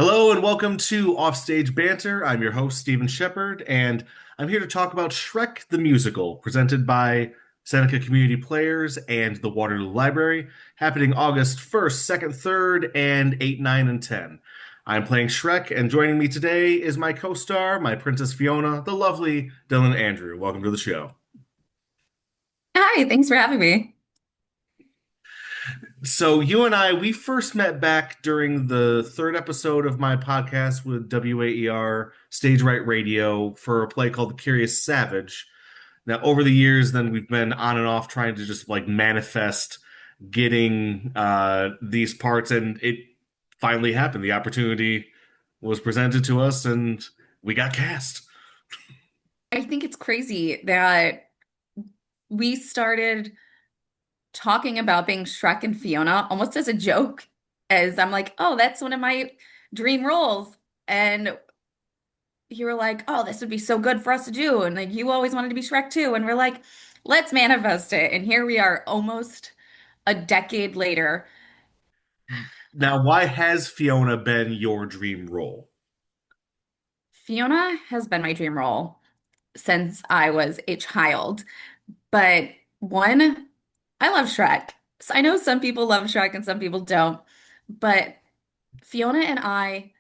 Hello and welcome to Offstage Banter. I'm your host, Stephen Shepard, and I'm here to talk about Shrek the Musical, presented by Seneca Community Players and the Waterloo Library, happening August 1st, 2nd, 3rd, and 8, 9, and 10. I'm playing Shrek, and joining me today is my co-star, my Princess Fiona, the lovely Dylinn Andrew. Welcome to the show. Hi, thanks for having me. So you and I, we first met back during the third episode of my podcast with WAER Stage Right Radio for a play called The Curious Savage. Now, over the years, then we've been on and off trying to just like manifest getting these parts, and it finally happened. The opportunity was presented to us, and we got cast. I think it's crazy that we started talking about being Shrek and Fiona almost as a joke, as I'm like, oh, that's one of my dream roles. And you were like, oh, this would be so good for us to do. And like, you always wanted to be Shrek too. And we're like, let's manifest it. And here we are almost a decade later. Now, why has Fiona been your dream role? Fiona has been my dream role since I was a child. But one, I love Shrek. So I know some people love Shrek and some people don't, but Fiona and I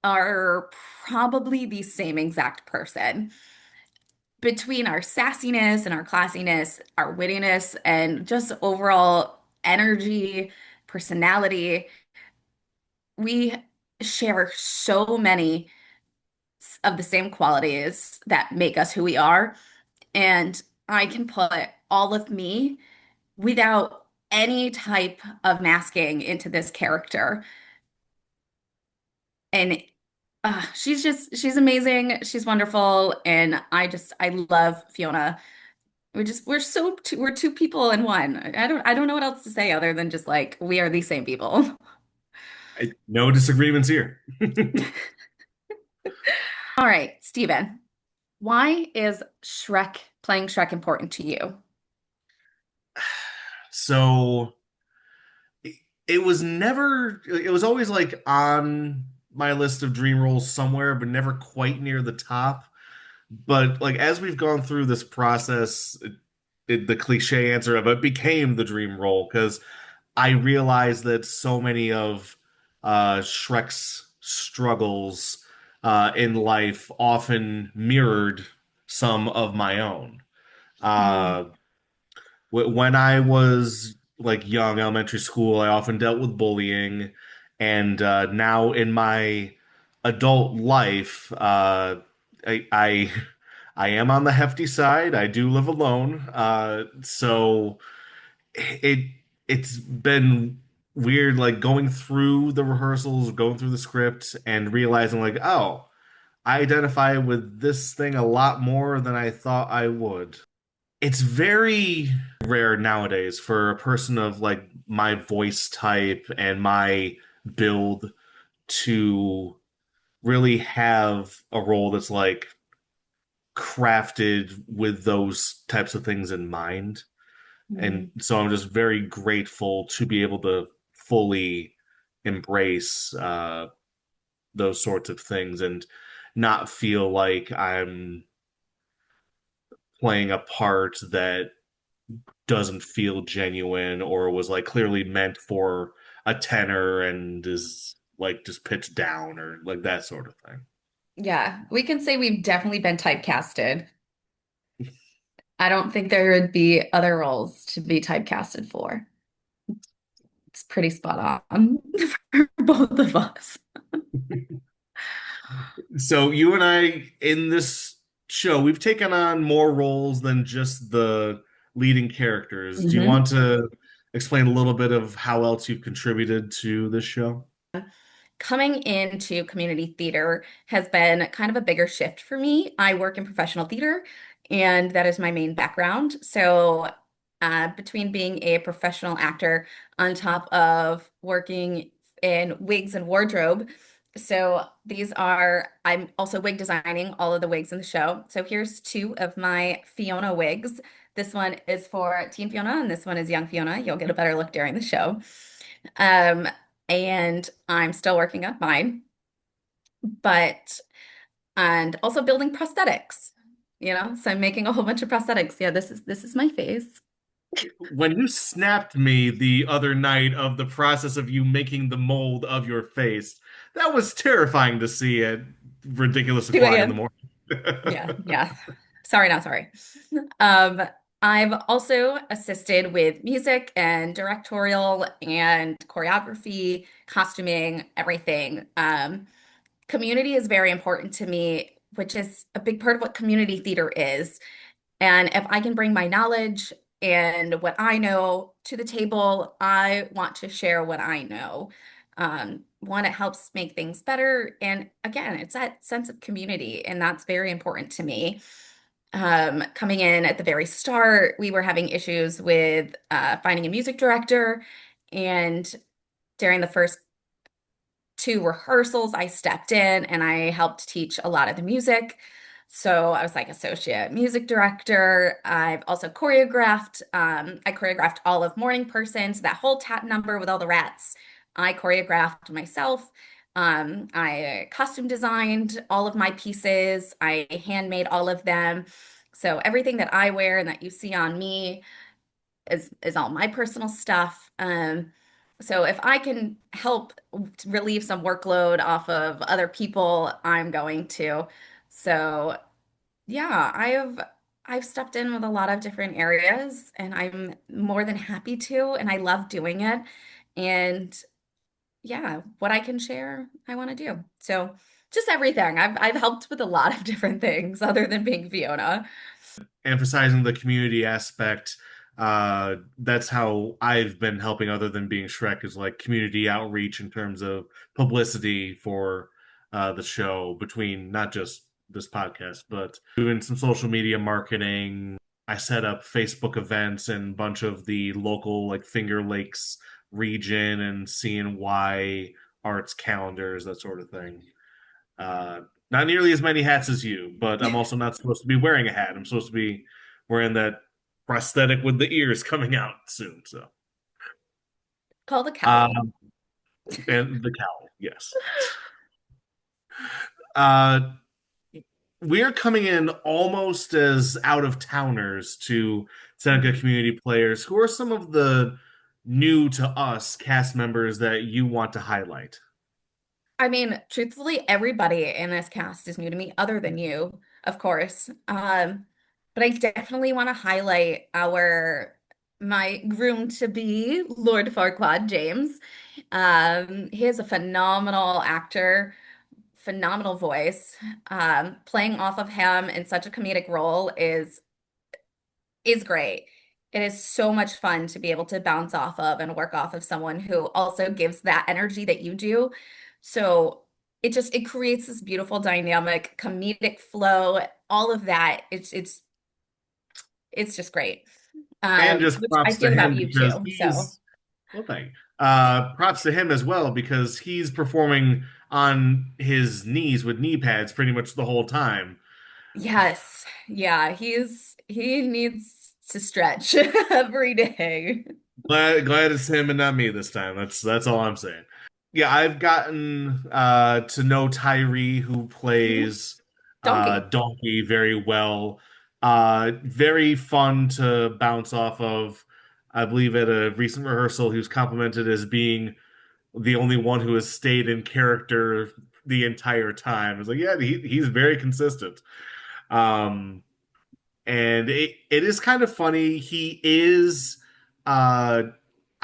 are probably the same exact person. Between our sassiness and our classiness, our wittiness, and just overall energy, personality, we share so many of the same qualities that make us who we are. And I can put all of me without any type of masking into this character. And she's amazing. She's wonderful. And I love Fiona. We're two people in one. I don't know what else to say other than just like we are the same people. No disagreements here. All right, Steven, why is playing Shrek important to you? So it was never, it was always like on my list of dream roles somewhere, but never quite near the top. But like as we've gone through this process, the cliche answer of it became the dream role because I realized that so many of Shrek's struggles in life often mirrored some of my own. Mm. Uh, when I was like young, elementary school, I often dealt with bullying, and now in my adult life, I I am on the hefty side. I do live alone, so it it's been weird, like going through the rehearsals, going through the script, and realizing like, oh, I identify with this thing a lot more than I thought I would. It's very rare nowadays for a person of like my voice type and my build to really have a role that's like crafted with those types of things in mind. And Mm. so I'm just very grateful to be able to fully embrace those sorts of things and not feel like I'm playing a part that doesn't feel genuine or was like clearly meant for a tenor and is like just pitched down or like that sort of thing. Yeah, we can say we've definitely been typecasted. I don't think there would be other roles to be typecasted for. It's pretty spot on for both of us. So you and I in this show, we've taken on more roles than just the leading characters. Do you Mhm. want to explain a little bit of how else you've contributed to this show? Coming into community theater has been kind of a bigger shift for me. I work in professional theater, and that is my main background. So, between being a professional actor on top of working in wigs and wardrobe, so I'm also wig designing all of the wigs in the show. So, here's two of my Fiona wigs. This one is for Teen Fiona, and this one is Young Fiona. You'll get a better look during the show. Um, and I'm still working on mine. but and also building prosthetics, So I'm making a whole bunch of prosthetics. Yeah, this is my face. When you snapped me the other night of the process of you making the mold of your face, that was terrifying to see at ridiculous 2 o'clock in the a.m. morning. Yeah, yeah. Sorry, not sorry. Um, I've also assisted with music and directorial and choreography, costuming, everything. Community is very important to me, which is a big part of what community theater is. And if I can bring my knowledge and what I know to the table, I want to share what I know. One, it helps make things better. And again, it's that sense of community, and that's very important to me. Coming in at the very start, we were having issues with finding a music director. And during the first two rehearsals, I stepped in and I helped teach a lot of the music. So I was like associate music director. I've also choreographed. I choreographed all of Morning Person, so that whole tap number with all the rats, I choreographed myself. I costume designed all of my pieces. I handmade all of them. So everything that I wear and that you see on me is all my personal stuff. So if I can help relieve some workload off of other people, I'm going to. So yeah, I've stepped in with a lot of different areas and I'm more than happy to, and I love doing it. And yeah, what I can share, I want to do. So just everything. I've helped with a lot of different things other than being Fiona. Emphasizing the community aspect. That's how I've been helping, other than being Shrek, is like community outreach in terms of publicity for the show between not just this podcast, but doing some social media marketing. I set up Facebook events in a bunch of the local, like Finger Lakes region, and seeing why arts calendars, that sort of thing. Uh, Not nearly as many hats as you, but I'm also not supposed to be wearing a hat. I'm supposed to be wearing that prosthetic with the ears coming out soon. So, Call the cowl. um, and the cowl, yes. Uh, we're coming in almost as out of towners to Seneca community players. Who are some of the new to us cast members that you want to highlight? I mean, truthfully, everybody in this cast is new to me, other than you, of course. But I definitely want to highlight our my groom to be, Lord Farquaad James. He is a phenomenal actor, phenomenal voice. Playing off of him in such a comedic role is great. It is so much fun to be able to bounce off of and work off of someone who also gives that energy that you do. So it creates this beautiful dynamic, comedic flow, all of that. It's just great. And just Which I props to feel about him you because too. So he's well, thank you. Props to him as well because he's performing on his knees with knee pads pretty much the whole time. yes, yeah, he needs to stretch every day. Glad it's him and not me this time. That's all I'm saying. Yeah, I've gotten to know Tyree, who Mhm. plays Donkey. Donkey, very well. Very fun to bounce off of. I believe at a recent rehearsal, he was complimented as being the only one who has stayed in character the entire time. It's like, yeah, he's very consistent. Um, and it is kind of funny. He is uh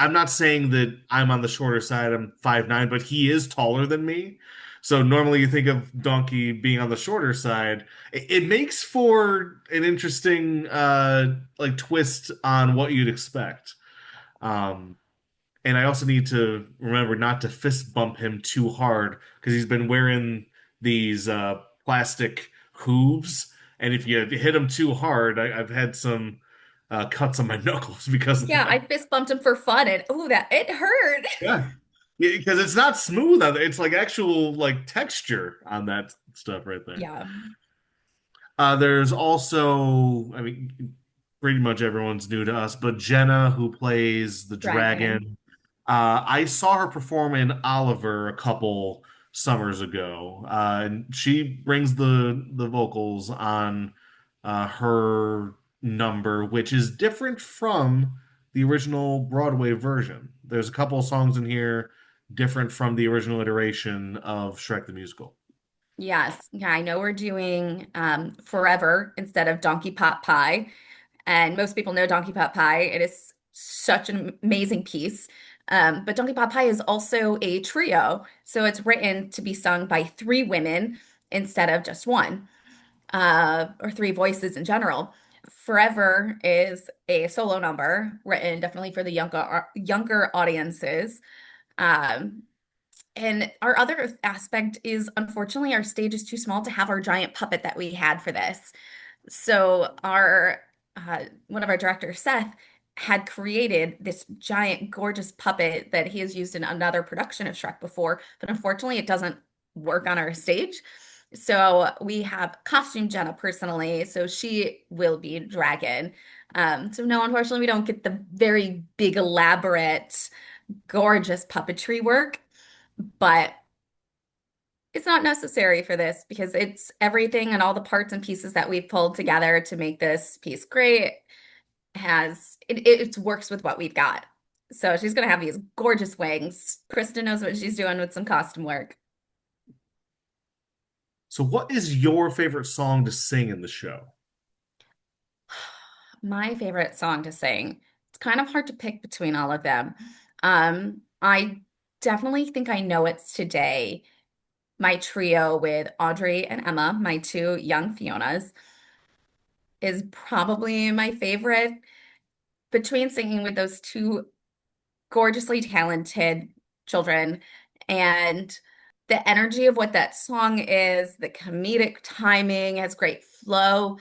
I'm not saying that I'm on the shorter side. I'm 5'9", but he is taller than me. So normally you think of Donkey being on the shorter side. It makes for an interesting like twist on what you'd expect. Um and I also need to remember not to fist bump him too hard because he's been wearing these plastic hooves, and if you hit him too hard, I've had some cuts on my knuckles because of Yeah, I that. fist bumped him for fun and oh that it hurt. Yeah, because it's not smooth. It's like actual like texture on that stuff right there. Yeah, There's also, I mean, pretty much everyone's new to us, but Jenna, who plays the dragon. dragon. I saw her perform in Oliver a couple summers ago. And she brings the vocals on her number, which is different from the original Broadway version. There's a couple of songs in here different from the original iteration of Shrek the Musical. Yes. Yeah, I know we're doing Forever instead of Donkey Pot Pie. And most people know Donkey Pot Pie. It is such an amazing piece. But Donkey Pot Pie is also a trio. So it's written to be sung by three women instead of just one, or three voices in general. Forever is a solo number written definitely for the younger audiences. Um, and our other aspect is unfortunately our stage is too small to have our giant puppet that we had for this. So our one of our directors, Seth, had created this giant, gorgeous puppet that he has used in another production of Shrek before, but unfortunately, it doesn't work on our stage. So we have costume Jenna personally, so she will be dragon. So no, unfortunately, we don't get the very big, elaborate, gorgeous puppetry work, but it's not necessary for this because it's everything and all the parts and pieces that we've pulled together to make this piece great it works with what we've got. So she's gonna have these gorgeous wings. Krista knows what she's doing with some costume work. So, what is your favorite song to sing in the show? My favorite song to sing. It's kind of hard to pick between all of them. I definitely think I know it's today. My trio with Audrey and Emma, my two young Fionas, is probably my favorite between singing with those two gorgeously talented children and the energy of what that song is, the comedic timing has great flow.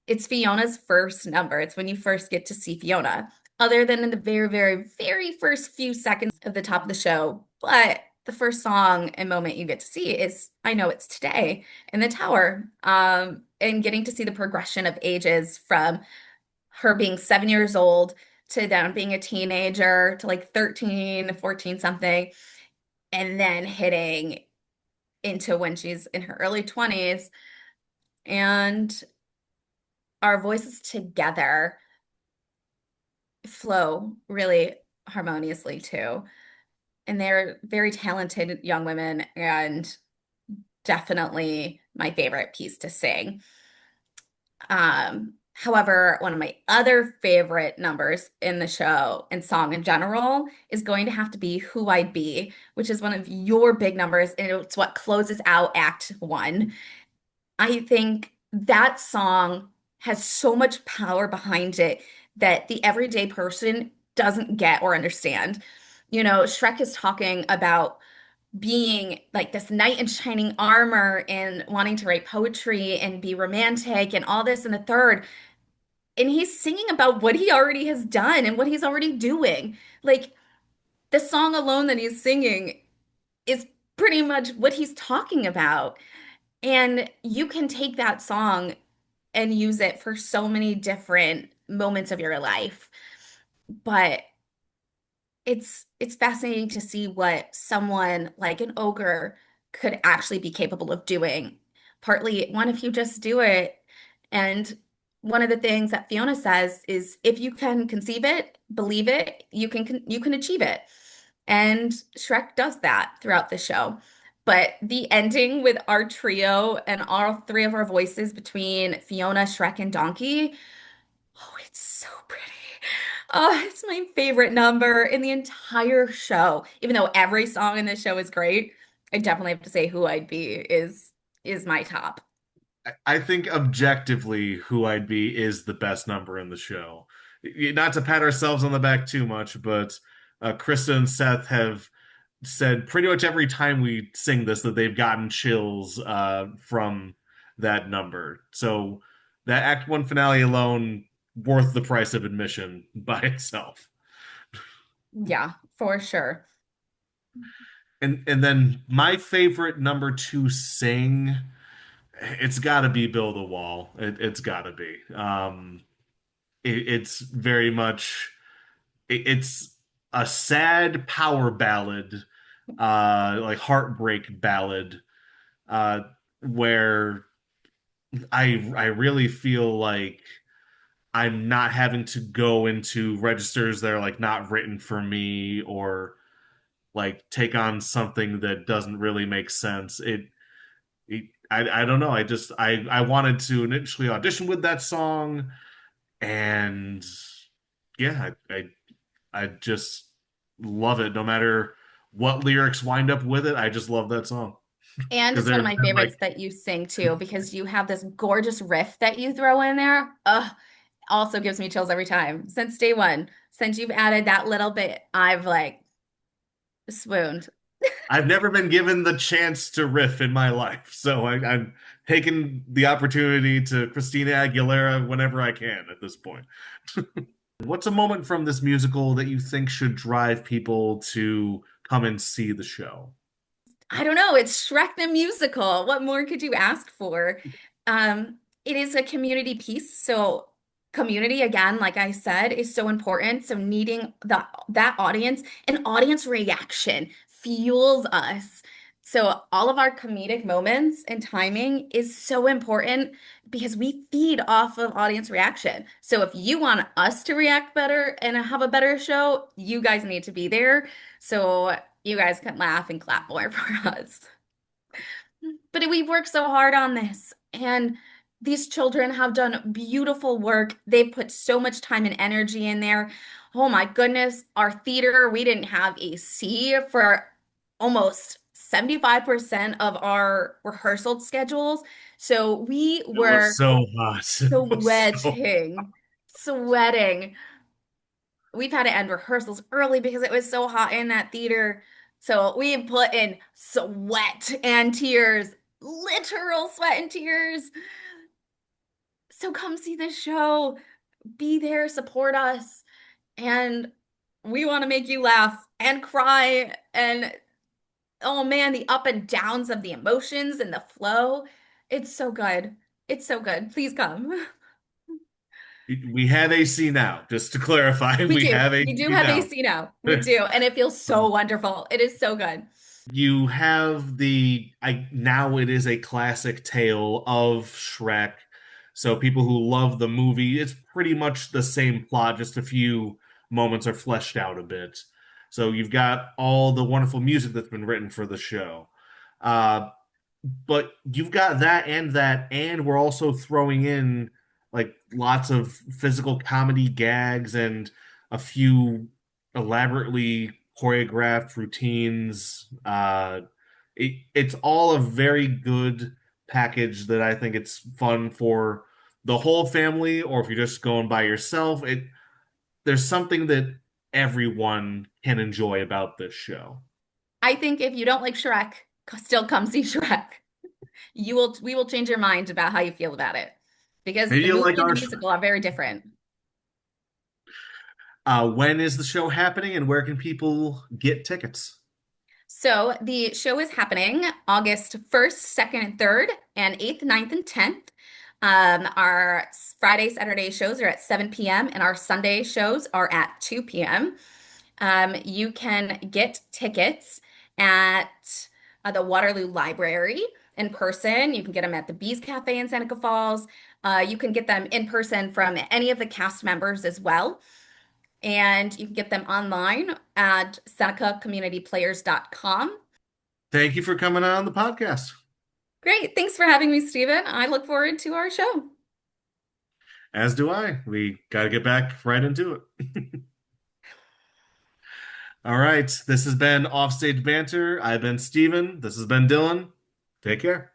It's Fiona's first number. It's when you first get to see Fiona, other than in the very, very, very first few seconds of the top of the show. But the first song and moment you get to see is I Know It's Today in the tower. And getting to see the progression of ages from her being 7 years old to then being a teenager to like 13, 14 something, and then hitting into when she's in her early 20s. And our voices together flow really harmoniously too. And they're very talented young women and definitely my favorite piece to sing. However, one of my other favorite numbers in the show and song in general is going to have to be Who I'd Be, which is one of your big numbers, and it's what closes out Act One. I think that song has so much power behind it that the everyday person doesn't get or understand. You know, Shrek is talking about being like this knight in shining armor and wanting to write poetry and be romantic and all this and the third. And he's singing about what he already has done and what he's already doing. Like the song alone that he's singing is pretty much what he's talking about. And you can take that song and use it for so many different moments of your life. But it's fascinating to see what someone like an ogre could actually be capable of doing. Partly, one, if you just do it. And one of the things that Fiona says is if you can conceive it, believe it, you can achieve it. And Shrek does that throughout the show. But the ending with our trio and all three of our voices between Fiona, Shrek, and Donkey, oh, it's so pretty. Oh, it's my favorite number in the entire show. Even though every song in this show is great, I definitely have to say Who I'd Be is my top. I think objectively, Who I'd Be is the best number in the show. Not to pat ourselves on the back too much, but Krista and Seth have said pretty much every time we sing this that they've gotten chills from that number. So that Act One finale alone worth the price of admission by itself. Yeah, for sure. And then my favorite number to sing, it's got to be Build a Wall. It's got to be. It's very much it's a sad power ballad like heartbreak ballad, uh, where I really feel like I'm not having to go into registers that are like not written for me or like take on something that doesn't really make sense. I don't know. I wanted to initially audition with that song, and yeah, I just love it. No matter what lyrics wind up with it, I just love that song And because it's one there's of my been like favorites that you sing too, because you have this gorgeous riff that you throw in there. Ugh, also gives me chills every time. Since day one, since you've added that little bit, I've like swooned. I've never been given the chance to riff in my life, so I'm taking the opportunity to Christina Aguilera whenever I can at this point. What's a moment from this musical that you think should drive people to come and see the show? I don't know, it's Shrek the Musical. What more could you ask for? It is a community piece, so community again, like I said, is so important. So needing that audience, an audience reaction fuels us. So all of our comedic moments and timing is so important because we feed off of audience reaction. So if you want us to react better and have a better show, you guys need to be there. So you guys can laugh and clap more for us. But we've worked so hard on this, and these children have done beautiful work. They've put so much time and energy in there. Oh my goodness, our theater, we didn't have AC for almost 75% of our rehearsal schedules. So we It was were so hot. It was so sweating, sweating. We've had to end rehearsals early because it was so hot in that theater. So we put in sweat and tears, literal sweat and tears. So come see the show, be there, support us, and we want to make you laugh and cry. And oh man, the up and downs of the emotions and the flow. It's so good. It's so good. Please come. we have AC now, just to clarify, We we do. have We do AC have now. AC now. We do. And it feels so wonderful. It is so good. You have the I now it is a classic tale of Shrek. So people who love the movie, it's pretty much the same plot, just a few moments are fleshed out a bit. So you've got all the wonderful music that's been written for the show. Uh, but you've got that, and we're also throwing in like lots of physical comedy gags and a few elaborately choreographed routines. It's all a very good package that I think it's fun for the whole family, or if you're just going by yourself. There's something that everyone can enjoy about this show. I think if you don't like Shrek, still come see Shrek. We will change your mind about how you feel about it. Because Maybe the you movie like and the our musical are very different. When is the show happening and where can people get tickets? So the show is happening August 1st, 2nd, and 3rd, and 8th, 9th, and 10th. Our Friday, Saturday shows are at 7 p.m., and our Sunday shows are at 2 p.m. You can get tickets at the Waterloo Library in person. You can get them at the Bees Cafe in Seneca Falls. You can get them in person from any of the cast members as well. And you can get them online at senecacommunityplayers.com. Thank you for coming on the podcast. Great. Thanks for having me, Stephen. I look forward to our show. As do I. We got to get back right into it. All right. This has been Offstage Banter. I've been Steven. This has been Dylan. Take care.